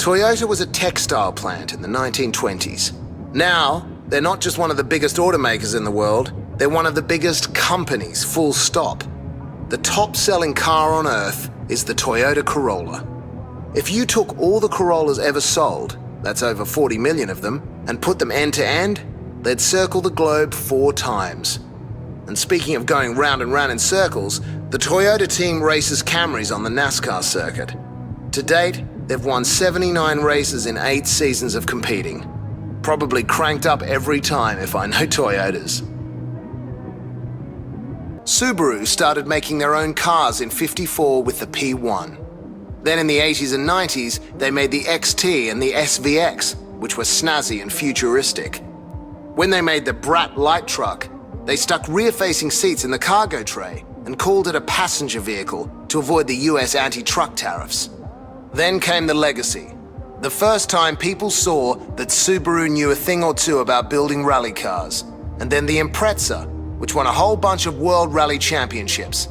Toyota was a textile plant in the 1920s. Now, they're not just one of the biggest automakers in the world, they're one of the biggest companies, full stop. The top-selling car on Earth is the Toyota Corolla. If you took all the Corollas ever sold, that's over 40 million of them, and put them end to end, they'd circle the globe 4 times. And speaking of going round and round in circles, the Toyota team races Camrys on the NASCAR circuit. To date, they've won 79 races in 8 seasons of competing. Probably cranked up every time if I know Toyotas. Subaru started making their own cars in '54 with the P1. Then in the 80s and 90s, they made the XT and the SVX, which were snazzy and futuristic. When they made the Brat light truck, they stuck rear-facing seats in the cargo tray and called it a passenger vehicle to avoid the US anti-truck tariffs. Then came the Legacy, the first time people saw that Subaru knew a thing or two about building rally cars, and then the Impreza, which won a whole bunch of World Rally Championships.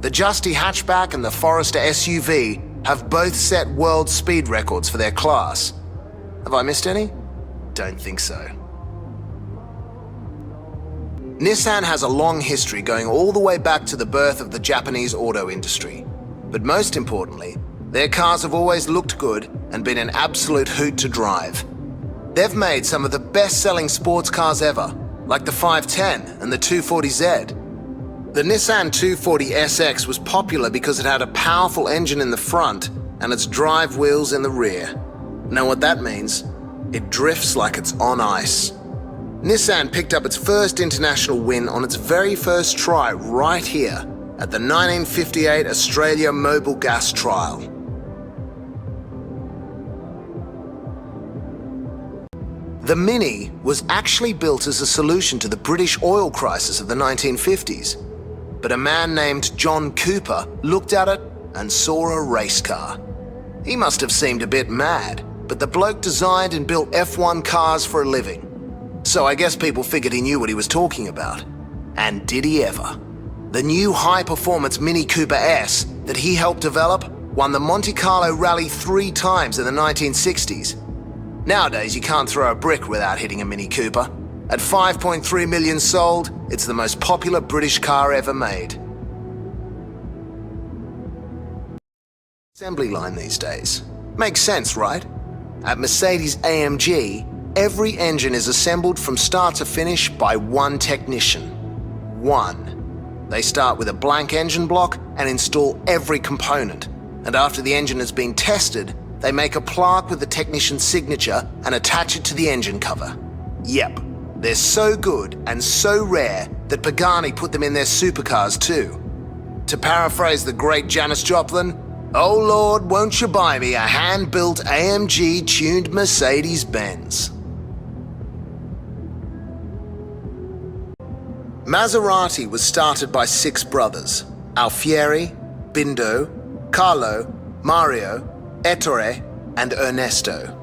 The Justy hatchback and the Forester SUV have both set world speed records for their class. Have I missed any? Don't think so. Nissan has a long history going all the way back to the birth of the Japanese auto industry. But most importantly, their cars have always looked good and been an absolute hoot to drive. They've made some of the best-selling sports cars ever, like the 510 and the 240Z. The Nissan 240SX was popular because it had a powerful engine in the front and its drive wheels in the rear. Know what that means? It drifts like it's on ice. Nissan picked up its first international win on its very first try right here at the 1958 Australia Mobile Gas Trial. The Mini was actually built as a solution to the British oil crisis of the 1950s. But a man named John Cooper looked at it and saw a race car. He must have seemed a bit mad, but the bloke designed and built F1 cars for a living. So I guess people figured he knew what he was talking about. And did he ever? The new high-performance Mini Cooper S that he helped develop won the Monte Carlo Rally 3 times in the 1960s. Nowadays, you can't throw a brick without hitting a Mini Cooper. At 5.3 million sold, it's the most popular British car ever made. Assembly line these days. Makes sense, right? At Mercedes-AMG, every engine is assembled from start to finish by one technician. One. They start with a blank engine block and install every component. And after the engine has been tested, they make a plaque with the technician's signature and attach it to the engine cover. Yep, they're so good and so rare that Pagani put them in their supercars too. To paraphrase the great Janis Joplin, "Oh Lord, won't you buy me a hand-built AMG-tuned Mercedes-Benz?" Maserati was started by 6 brothers: Alfieri, Bindo, Carlo, Mario, Ettore, and Ernesto.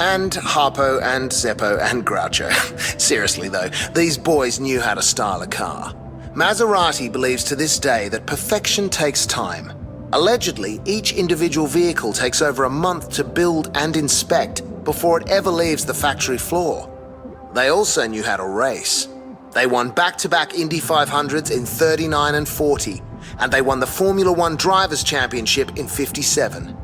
And Harpo and Zeppo and Groucho. Seriously though, these boys knew how to style a car. Maserati believes to this day that perfection takes time. Allegedly, each individual vehicle takes over a month to build and inspect before it ever leaves the factory floor. They also knew how to race. They won back-to-back Indy 500s in 39 and 40, and they won the Formula One Drivers' Championship in 57.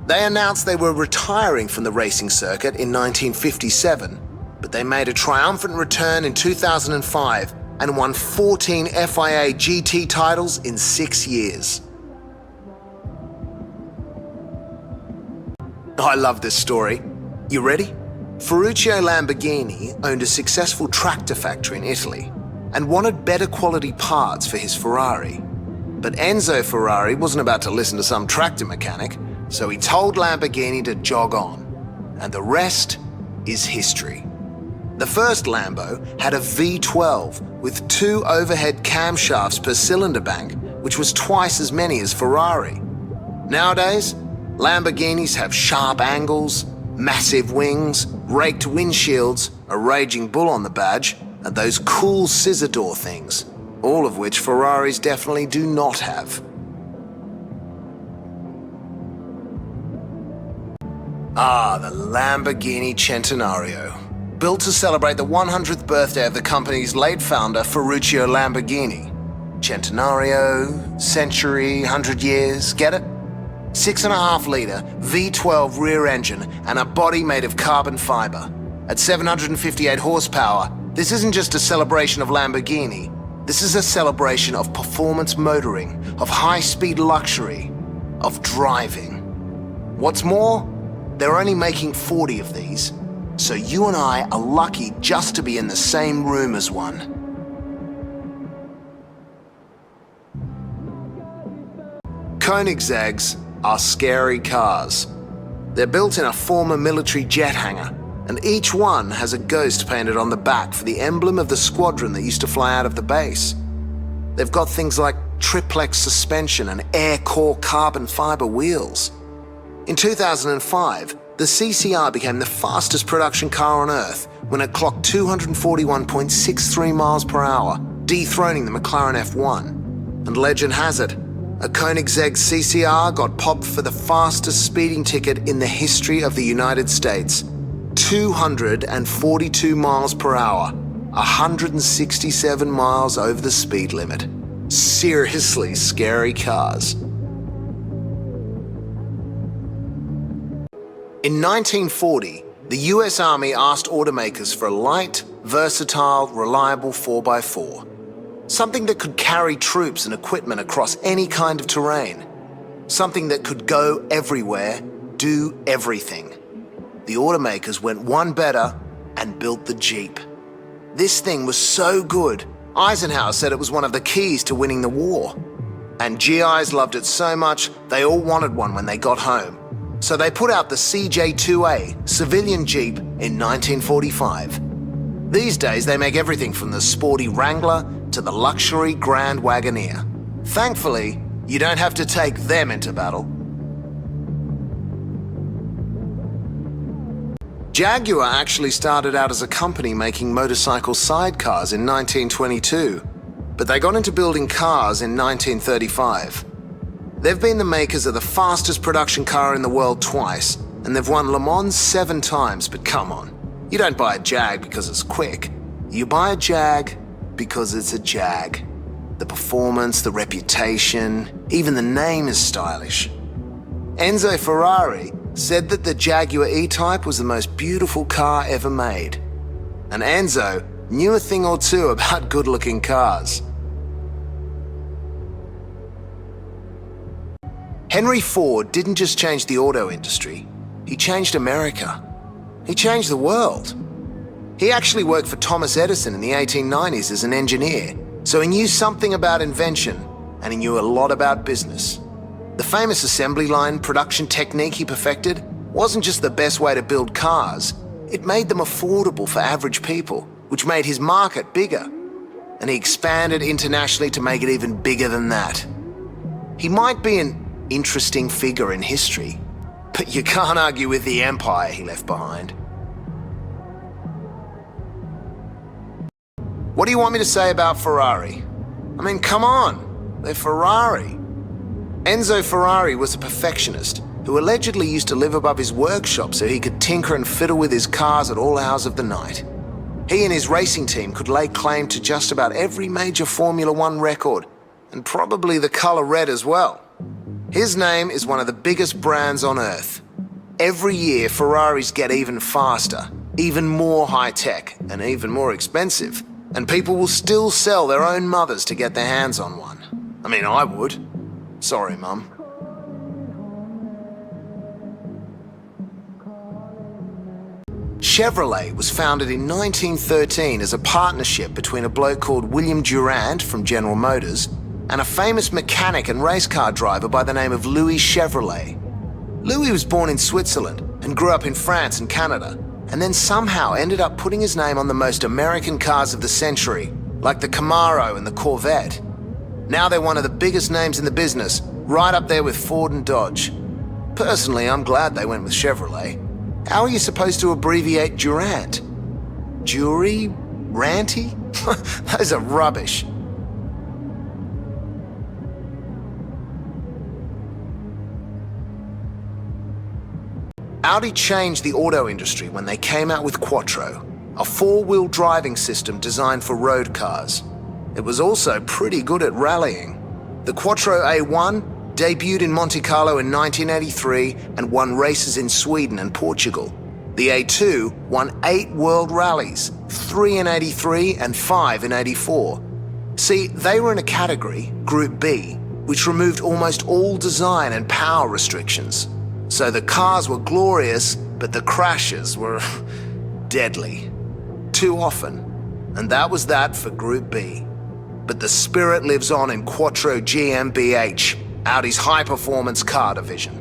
They announced they were retiring from the racing circuit in 1957, but they made a triumphant return in 2005 and won 14 FIA GT titles in 6 years. I love this story. You ready? Ferruccio Lamborghini owned a successful tractor factory in Italy and wanted better quality parts for his Ferrari. But Enzo Ferrari wasn't about to listen to some tractor mechanic, so he told Lamborghini to jog on. And the rest is history. The first Lambo had a V12 with 2 overhead camshafts per cylinder bank, which was twice as many as Ferrari. Nowadays, Lamborghinis have sharp angles, massive wings, raked windshields, a raging bull on the badge, and those cool scissor door things, all of which Ferraris definitely do not have. Ah, the Lamborghini Centenario. Built to celebrate the 100th birthday of the company's late founder, Ferruccio Lamborghini. Centenario, century, 100 years, get it? 6.5-litre V12 rear engine and a body made of carbon fiber. At 758 horsepower, this isn't just a celebration of Lamborghini. This is a celebration of performance motoring, of high-speed luxury, of driving. What's more, they're only making 40 of these, so you and I are lucky just to be in the same room as one. Koenigsegg's are scary cars. They're built in a former military jet hangar, and each one has a ghost painted on the back for the emblem of the squadron that used to fly out of the base. They've got things like triplex suspension and air-core carbon fiber wheels. In 2005, the CCR became the fastest production car on Earth when it clocked 241.63 miles per hour, dethroning the McLaren F1. And legend has it, a Koenigsegg CCR got popped for the fastest speeding ticket in the history of the United States. 242 miles per hour, 167 miles over the speed limit. Seriously scary cars. In 1940, the US Army asked automakers for a light, versatile, reliable 4x4. Something that could carry troops and equipment across any kind of terrain. Something that could go everywhere, do everything. The automakers went one better and built the Jeep. This thing was so good, Eisenhower said it was one of the keys to winning the war. And GIs loved it so much, they all wanted one when they got home. So they put out the CJ2A, civilian Jeep, in 1945. These days, they make everything from the sporty Wrangler to the luxury Grand Wagoneer. Thankfully, you don't have to take them into battle. Jaguar actually started out as a company making motorcycle sidecars in 1922, but they got into building cars in 1935. They've been the makers of the fastest production car in the world twice, and they've won Le Mans 7 times, but come on. You don't buy a Jag because it's quick. You buy a Jag because it's a Jag. The performance, the reputation, even the name is stylish. Enzo Ferrari said that the Jaguar E-Type was the most beautiful car ever made. And Enzo knew a thing or two about good-looking cars. Henry Ford didn't just change the auto industry, he changed America. He changed the world. He actually worked for Thomas Edison in the 1890s as an engineer, so he knew something about invention, and he knew a lot about business. The famous assembly line production technique he perfected wasn't just the best way to build cars, it made them affordable for average people, which made his market bigger. And he expanded internationally to make it even bigger than that. He might be an interesting figure in history, but you can't argue with the empire he left behind. What do you want me to say about Ferrari? I mean, come on, they're Ferrari. Enzo Ferrari was a perfectionist who allegedly used to live above his workshop so he could tinker and fiddle with his cars at all hours of the night. He and his racing team could lay claim to just about every major Formula One record, and probably the color red as well. His name is one of the biggest brands on Earth. Every year, Ferraris get even faster, even more high-tech, and even more expensive. And people will still sell their own mothers to get their hands on one. I mean, I would. Sorry, Mum. Chevrolet was founded in 1913 as a partnership between a bloke called William Durant from General Motors and a famous mechanic and race car driver by the name of Louis Chevrolet. Louis was born in Switzerland and grew up in France and Canada, and then somehow ended up putting his name on the most American cars of the century, like the Camaro and the Corvette. Now they're one of the biggest names in the business, right up there with Ford and Dodge. Personally, I'm glad they went with Chevrolet. How are you supposed to abbreviate Durant? Jury? Ranty? Those are rubbish. Audi changed the auto industry when they came out with Quattro, a four-wheel driving system designed for road cars. It was also pretty good at rallying. The Quattro A1 debuted in Monte Carlo in 1983 and won races in Sweden and Portugal. The A2 won 8 world rallies, 3 in '83 and 5 in '84. See, they were in a category, Group B, which removed almost all design and power restrictions. So the cars were glorious, but the crashes were deadly. Too often. And that was that for Group B. But the spirit lives on in Quattro GmbH, Audi's high-performance car division.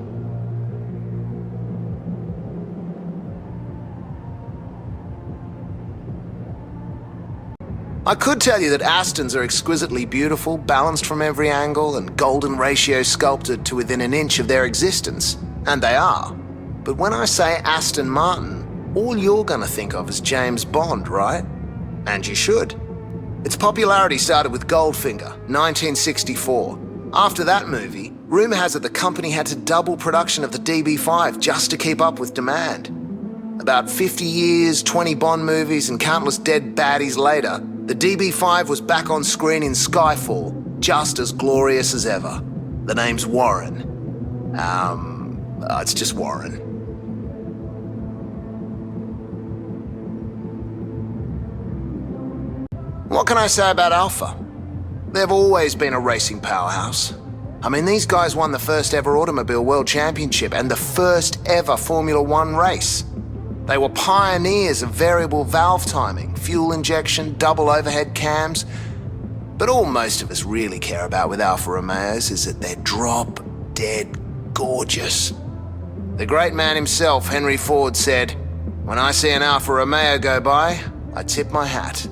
I could tell you that Astons are exquisitely beautiful, balanced from every angle, and golden ratio sculpted to within an inch of their existence. And they are. But when I say Aston Martin, all you're gonna think of is James Bond, right? And you should. Its popularity started with Goldfinger, 1964. After that movie, rumor has it the company had to double production of the DB5 just to keep up with demand. About 50 years, 20 Bond movies, and countless dead baddies later, the DB5 was back on screen in Skyfall, just as glorious as ever. The name's Warren. It's just Warren. What can I say about Alpha? They've always been a racing powerhouse. I mean, these guys won the first ever Automobile World Championship and the first ever Formula One race. They were pioneers of variable valve timing, fuel injection, double overhead cams. But all most of us really care about with Alfa Romeos is that they're drop-dead gorgeous. The great man himself, Henry Ford, said, "When I see an Alfa Romeo go by, I tip my hat."